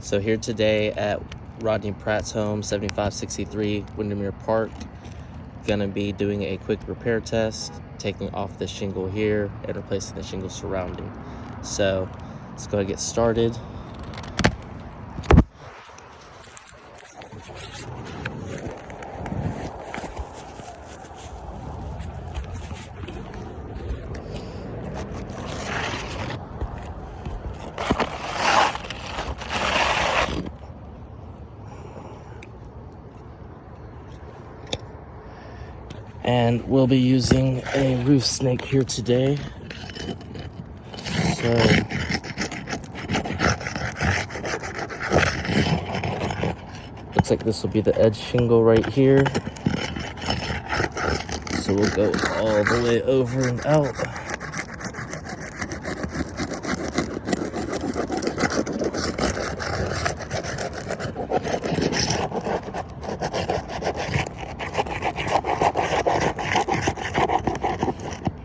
So here today at Rodney Pratt's home, 7563 Windermere Park. Gonna be doing a quick repair test, taking off the shingle here and replacing the shingle surrounding. So let's go ahead and get started. And we'll be using a roof snake here today. So looks like this will be the edge shingle right here. So we'll go all the way over and out.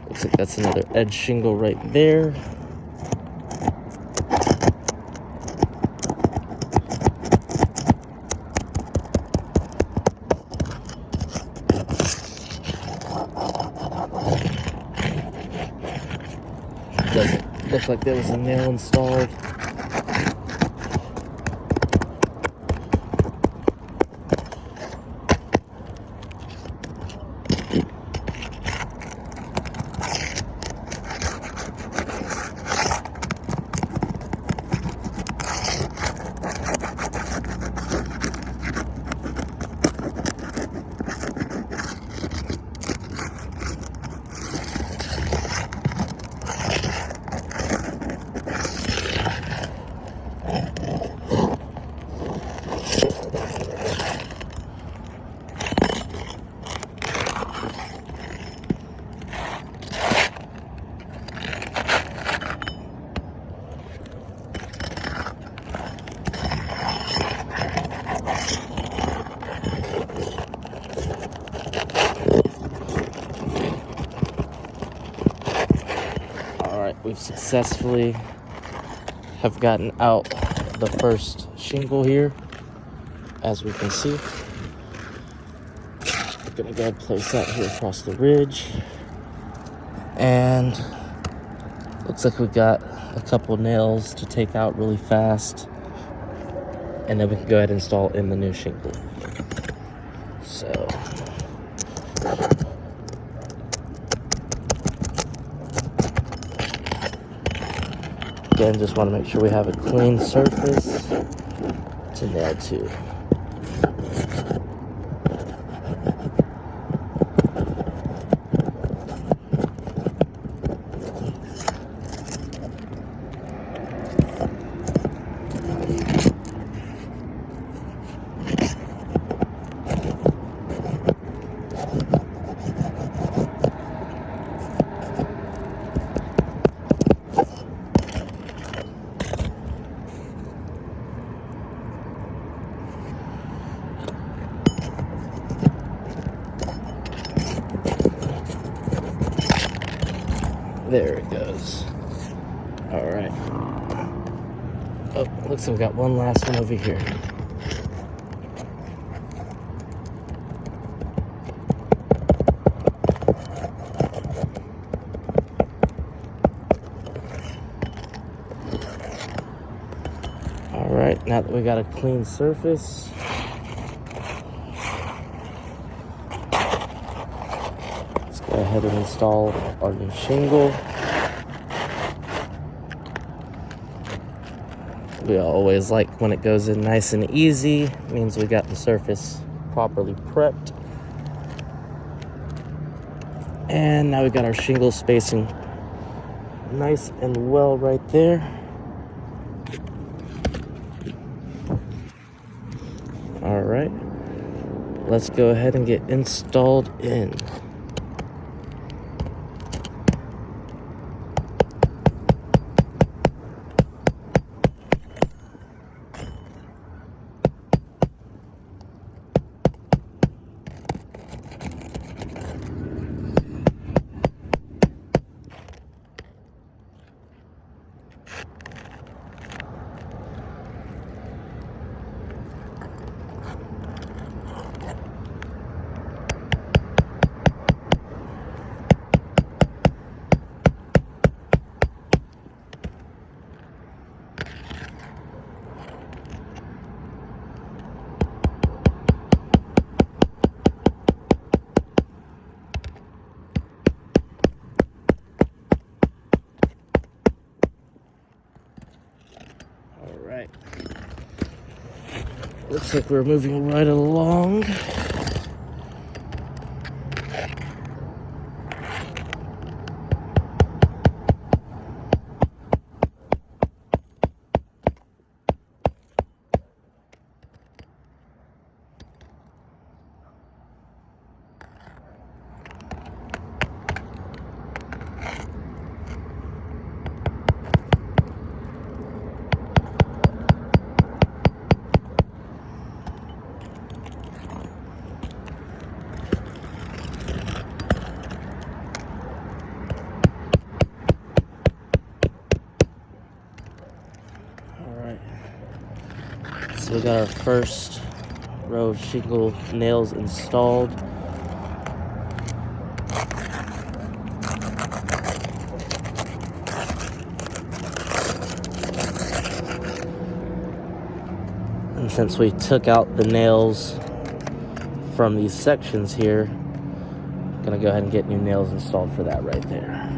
Looks like that's another edge shingle right there. Doesn't look like there was a nail installed. We've successfully have gotten out the first shingle here, as we can see. I'm gonna go ahead and place that here across the ridge. And looks like we got a couple nails to take out really fast. And then we can go ahead and install in the new shingle. So again, just want to make sure we have a clean surface to nail to. There it goes. All right. Oh, looks like we got one last one over here. All right, now that we got a clean surface, let's go ahead and install our new shingle. We always like when it goes in nice and easy. It means we got the surface properly prepped. And now we got our shingle spacing nice and well right there. All right, let's go ahead and get installed in. right. Looks like we're moving right along. So we got our first row of shingle nails installed. And since we took out the nails from these sections here, I'm gonna go ahead and get new nails installed for that right there.